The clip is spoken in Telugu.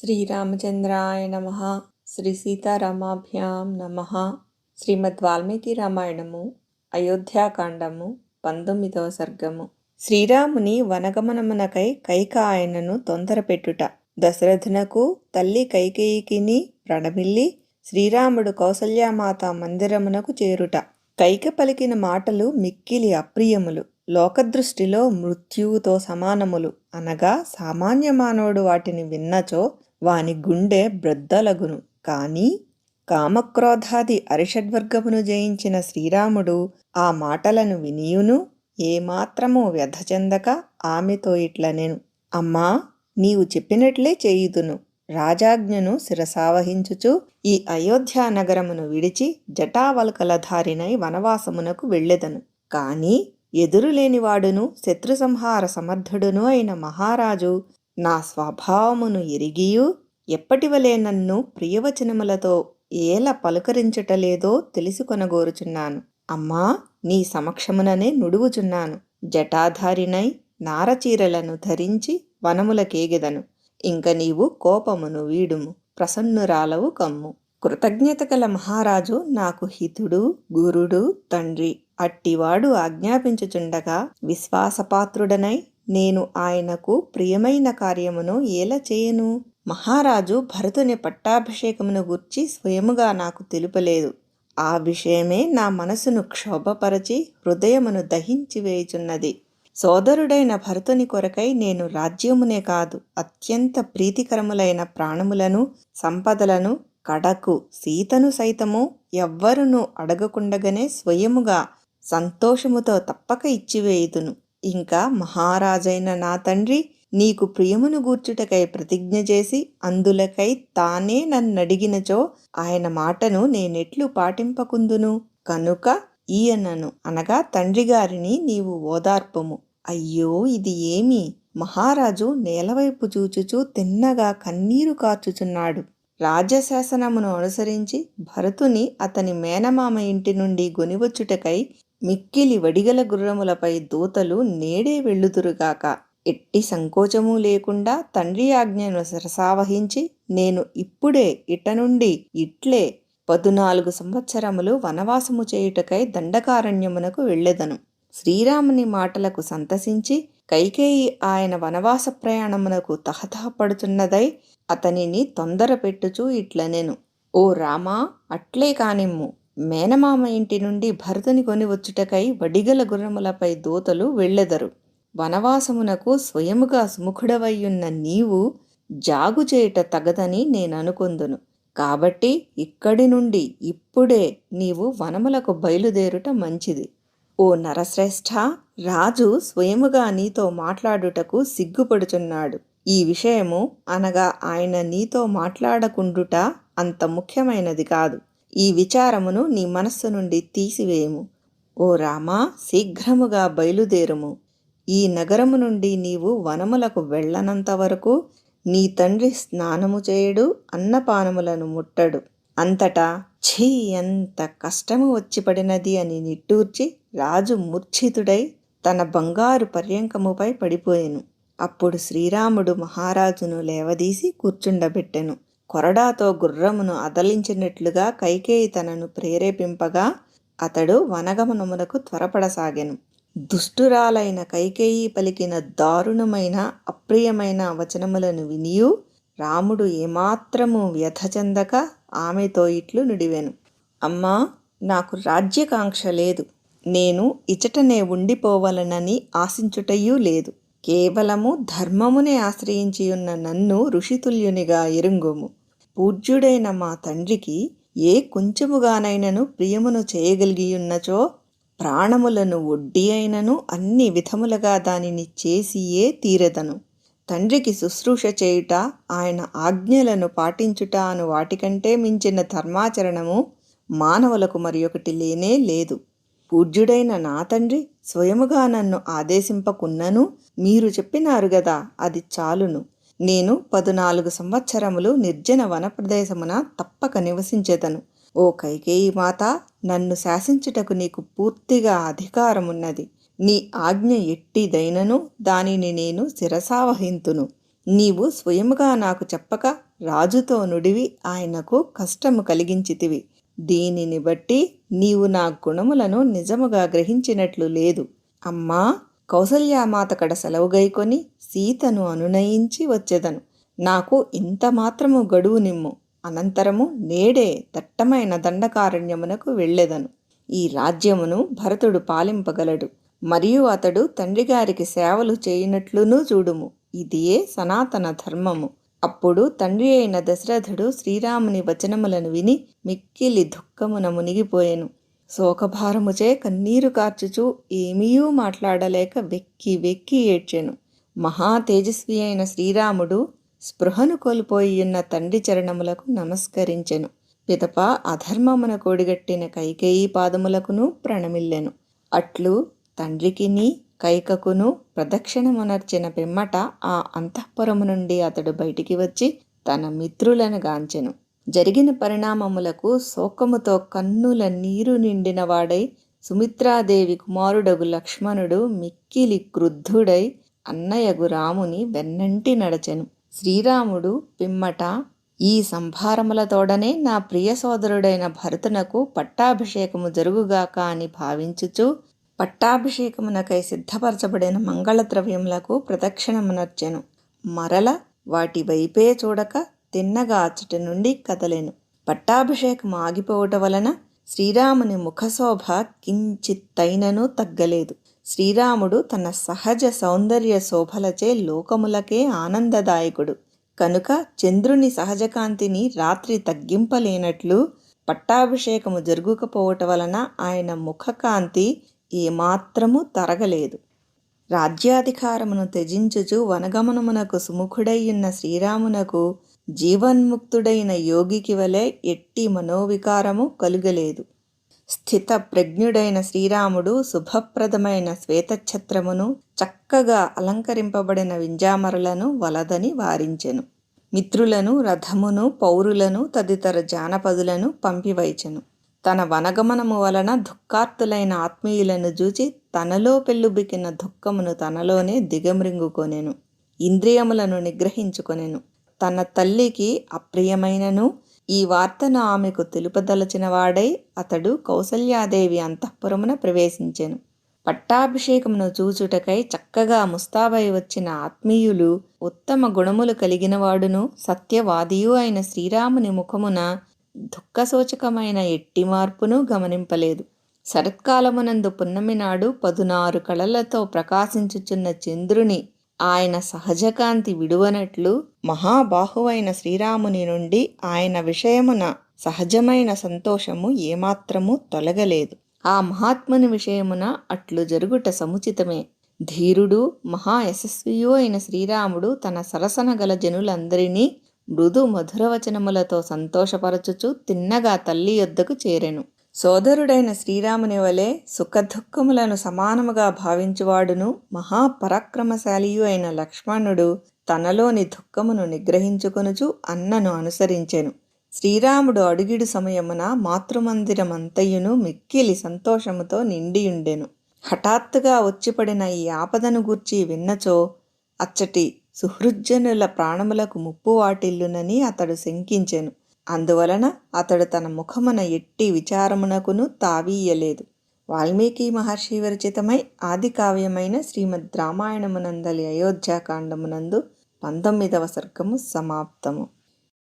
శ్రీరామచంద్రాయ నమః. శ్రీ సీతారామాభ్యాం నమః. శ్రీమద్ వాల్మీకి రామాయణము అయోధ్యాకాండము 19వ సర్గము. శ్రీరాముని వనగమనమునకై కైక ఆయనను తొందరపెట్టుట. దశరథునకు తల్లి కైకేయికిని ప్రణమిల్లి శ్రీరాముడు కౌసల్యామాత మందిరమునకు చేరుట. కైక పలికిన మాటలు మిక్కిలి అప్రియములు, లోకదృష్టిలో మృత్యువుతో సమానములు. అనగా సామాన్య మానవుడు వాటిని విన్నచో వాని గుండె బ్రద్దలగును. కాని కామక్రోధాది అరిషడ్వర్గమును జయించిన శ్రీరాముడు ఆ మాటలను వినియును ఏమాత్రము వ్యధ చెందక ఆమెతో ఇట్లనెను: అమ్మా, నీవు చెప్పినట్లే చేయుదును. రాజాజ్ఞను శిరసావహించుచు ఈ అయోధ్యా నగరమును విడిచి జటావల్కలధారినై వనవాసమునకు వెళ్ళెదను. కాని ఎదురులేనివాడును శత్రు సంహార సమర్థుడును అయిన మహారాజు నా స్వభావమును ఎరిగియు ఎప్పటివలే నన్ను ప్రియవచనములతో ఏల పలుకరించటలేదో తెలుసుకొనగోరుచున్నాను. అమ్మా, నీ సమక్షముననే నుడువుచున్నాను. జటాధారినై నారచీరలను ధరించి వనములకేగెదను. ఇంక నీవు కోపమును వీడుము, ప్రసన్నురాలవు కమ్ము. కృతజ్ఞత గల మహారాజు నాకు హితుడు, గురుడు, తండ్రి. అట్టివాడు ఆజ్ఞాపించుచుండగా విశ్వాసపాత్రుడనై నేను ఆయనకు ప్రియమైన కార్యమును ఎలా చేయను? మహారాజు భరతుని పట్టాభిషేకమును గూర్చి స్వయముగా నాకు తెలుపలేదు. ఆ విషయమే నా మనసును క్షోభపరచి హృదయమును దహించి వేయుచున్నది. సోదరుడైన భరతుని కొరకై నేను రాజ్యమునే కాదు, అత్యంత ప్రీతికరములైన ప్రాణములను, సంపదలను, కడకు సీతను సైతము ఎవ్వరునూ అడగకుండగానే స్వయముగా సంతోషముతో తప్పక ఇచ్చివేయుదును. ఇంకా మహారాజైన నా తండ్రి నీకు ప్రియమును గూర్చుటకై ప్రతిజ్ఞ చేసి అందులకై తానే నన్నడిగినచో ఆయన మాటను నేనెట్లు పాటింపకుందును? కనుక ఈయనను అనగా తండ్రిగారిని నీవు ఓదార్పము. అయ్యో, ఇది ఏమి? మహారాజు నేలవైపు చూచుచూ తిన్నగా కన్నీరు కార్చుచున్నాడు. రాజశాసనమును అనుసరించి భరతుని అతని మేనమామ ఇంటి నుండి గొనివచ్చుటకై మిక్కిలి వడిగల గుర్రములపై దూతలు నేడే వెళ్ళుదురుగాక. ఎట్టి సంకోచము లేకుండా తండ్రి ఆజ్ఞను శిరసావహించి నేను ఇప్పుడే ఇట నుండి ఇట్లే 14 సంవత్సరములు వనవాసము చేయుటకై దండకారణ్యమునకు వెళ్ళెదను. శ్రీరాముని మాటలకు సంతసించి కైకేయి ఆయన వనవాస ప్రయాణమునకు తహతహపడుచున్నదై అతనిని తొందర పెట్టుచూ ఇట్లనెను: ఓ రామా, అట్లే కానిమ్ము. మేనమామ ఇంటి నుండి భరతుని కొని వచ్చుటకై వడిగల గుర్రములపై దూతలు వెళ్ళెదరు. వనవాసమునకు స్వయముగా సుముఖుడవయ్యున్న నీవు జాగు చేయుట తగదని నేననుకొందును. కాబట్టి ఇక్కడి నుండి ఇప్పుడే నీవు వనములకు బయలుదేరుట మంచిది. ఓ నరశ్రేష్ఠ, రాజు స్వయముగా నీతో మాట్లాడుటకు సిగ్గుపడుచున్నాడు. ఈ విషయము అనగా ఆయన నీతో మాట్లాడకుండుట అంత ముఖ్యమైనది కాదు. ఈ విచారమును నీ మనస్సు నుండి తీసివేయము. ఓ రామా, శీఘ్రముగా బయలుదేరుము. ఈ నగరము నుండి నీవు వనములకు వెళ్ళనంత వరకు నీ తండ్రి స్నానము చేయడు, అన్నపానములను ముట్టడు. అంతటా ఛీ, ఎంత కష్టము వచ్చి పడినది అని నిట్టూర్చి రాజు మూర్ఛితుడై తన బంగారు పర్యంకముపై పడిపోయెను. అప్పుడు శ్రీరాముడు మహారాజును లేవదీసి కూర్చుండబెట్టెను. కొరడాతో గుర్రమును అదలించినట్లుగా కైకేయి తనను ప్రేరేపింపగా అతడు వనగమనమునకు త్వరపడసాగెను. దుష్టురాలైన కైకేయి పలికిన దారుణమైన అప్రియమైన వచనములను వినియు రాముడు ఏమాత్రము వ్యధ చెందక ఆమెతో ఇట్లు నుడివెను: అమ్మా, నాకు రాజ్యకాంక్ష లేదు. నేను ఇచటనే ఉండిపోవలనని ఆశించుటయూ లేదు. కేవలము ధర్మమునే ఆశ్రయించియున్న నన్ను ఋషితుల్యునిగా ఎరుంగుము. పూజ్యుడైన మా తండ్రికి ఏ కొంచెముగానైనను ప్రియమును చేయగలిగియున్నచో ప్రాణములను ఒడ్డి అయినను అన్ని విధములుగా దానిని చేసియే తీరెదను. తండ్రికి శుశ్రూష చేయుట, ఆయన ఆజ్ఞలను పాటించుట అను వాటికంటే మించిన ధర్మాచరణము మానవులకు మరి ఒకటి లేనే లేదు. పూజ్యుడైన నా తండ్రి స్వయముగా నన్ను ఆదేశింపకున్నను మీరు చెప్పినారు గదా, అది చాలును. నేను 14 సంవత్సరములు నిర్జన వనప్రదేశమున తప్పక నివసించెదను. ఓ కైకేయి మాత, నన్ను శాసించుటకు నీకు పూర్తిగా అధికారమున్నది. నీ ఆజ్ఞ ఎట్టిదైనను దానిని నేను శిరసావహింతును. నీవు స్వయముగా నాకు చెప్పక రాజుతో నుడివి ఆయనకు కష్టము కలిగించితివి. దీనిని బట్టి నీవు నా గుణములను నిజముగా గ్రహించినట్లు లేదు. అమ్మా, కౌసల్యామాత కడ సెలవుగైకొని సీతను అనునయించి వచ్చెదను. నాకు ఇంత మాత్రము గడువు నిమ్ము. అనంతరము నేడే దట్టమైన దండకారణ్యమునకు వెళ్ళెదను. ఈ రాజ్యమును భరతుడు పాలింపగలడు. మరియు అతడు తండ్రిగారికి సేవలు చేయునట్లునూ చూడుము. ఇదియే సనాతన ధర్మము. అప్పుడు తండ్రి అయిన దశరథుడు శ్రీరాముని వచనములను విని మిక్కిలి దుఃఖమున మునిగిపోయెను. శోకభారముచే కన్నీరు కార్చుచూ ఏమీయూ మాట్లాడలేక వెక్కి వెక్కి ఏడ్చెను. మహా తేజస్వి అయిన శ్రీరాముడు స్పృహను కోల్పోయియున్న తండ్రి చరణములకు నమస్కరించెను. పిదప అధర్మమున కోడిగట్టిన కైకేయీ పాదములకును ప్రణమిల్లెను. అట్లు తండ్రికిని కైకకును ప్రదక్షిణమునర్చిన పిమ్మట ఆ అంతఃపురము నుండి అతడు బయటికి వచ్చి తన మిత్రులను గాంచెను. జరిగిన పరిణామములకు శోకముతో కన్నుల నీరు నిండిన వాడై సుమిత్రాదేవి కుమారుడగు లక్ష్మణుడు మిక్కిలి క్రుద్ధుడై అన్నయగు రాముని వెన్నంటి నడచెను. శ్రీరాముడు పిమ్మట ఈ సంభారములతోడనే నా ప్రియ సోదరుడైన భరతునకు పట్టాభిషేకము జరుగుగాక అని భావించుచు పట్టాభిషేకమునకై సిద్ధపరచబడిన మంగళద్రవ్యములకు ప్రదక్షిణమునర్చెను. మరల వాటి వైపే చూడక తిన్నగా అచ్చటి నుండి కదలెను. పట్టాభిషేకము ఆగిపోవట వలన శ్రీరాముని ముఖశోభ కించిత్తైనను తగ్గలేదు. శ్రీరాముడు తన సహజ సౌందర్య శోభలచే లోకములకే ఆనందదాయకుడు కనుక చంద్రుని సహజకాంతిని రాత్రి తగ్గింపలేనట్లు పట్టాభిషేకము జరుగుకపోవట వలన ఆయన ముఖకాంతి ఏమాత్రము తరగలేదు. రాజ్యాధికారమును త్యజించుచు వనగమనమునకు సుముఖుడైయున్న శ్రీరామునకు జీవన్ముక్తుడైన యోగికి వలె ఎట్టి మనోవికారము కలుగలేదు. స్థిత ప్రజ్ఞుడైన శ్రీరాముడు శుభప్రదమైన శ్వేతఛత్రమును చక్కగా అలంకరింపబడిన వింజామరలను వలదని వారించెను. మిత్రులను, రథమును, పౌరులను, తదితర జానపదులను పంపివైచెను. తన వనగమనము వలన దుఃఖార్తులైన ఆత్మీయులను చూచి తనలో పెళ్ళుబికిన దుఃఖమును తనలోనే దిగమ్రింగుకొనెను. ఇంద్రియములను నిగ్రహించుకొనెను. తన తల్లికి అప్రియమైనను ఈ వార్తను ఆమెకు తెలుపదలచిన వాడై అతడు కౌసల్యాదేవి అంతఃపురమున ప్రవేశించెను. పట్టాభిషేకమును చూచుటకై చక్కగా ముస్తాబై వచ్చిన ఆత్మీయులు ఉత్తమ గుణములు కలిగినవాడును సత్యవాదియు అయిన శ్రీరాముని ముఖమున దుఃఖసూచకమైన ఎట్టి మార్పును గమనింపలేదు. శరత్కాలమునందు పున్నమి నాడు 16 కళలతో ప్రకాశించుచున్న చంద్రుని ఆయన సహజకాంతి విడువనట్లు మహాబాహువైన శ్రీరాముని నుండి ఆయన విషయమున సహజమైన సంతోషము ఏమాత్రము తొలగలేదు. ఆ మహాత్ముని విషయమున అట్లు జరుగుట సముచితమే. ధీరుడు మహాయశస్వియు అయిన శ్రీరాముడు తన సరసన గల జనులందరినీ మృదు మధురవచనములతో సంతోషపరచుచు తిన్నగా తల్లి యొద్దకు చేరెను. సోదరుడైన శ్రీరాముని వలె సుఖదుఃఖములను సమానముగా భావించువాడును మహాపరాక్రమశాలియు అయిన లక్ష్మణుడు తనలోని దుఃఖమును నిగ్రహించుకొనుచు అన్నను అనుసరించెను. శ్రీరాముడు అడుగిడు సమయమున మాతృమందిరమంతయును మిక్కిలి సంతోషముతో నిండియుండెను. హఠాత్తుగా వచ్చిపడిన ఈ ఆపదను గూర్చి విన్నచో అచ్చటి సుహృజ్జనుల ప్రాణములకు ముప్పు వాటిల్లునని అతడు శంకించెను. అందువలన అతడు తన ముఖమున ఎట్టి విచారమునకును తావీయలేదు. వాల్మీకి మహర్షి విరచితమై ఆది కావ్యమైన శ్రీమద్ రామాయణమునందలి అయోధ్యాకాండమునందు 19వ సర్గము సమాప్తము.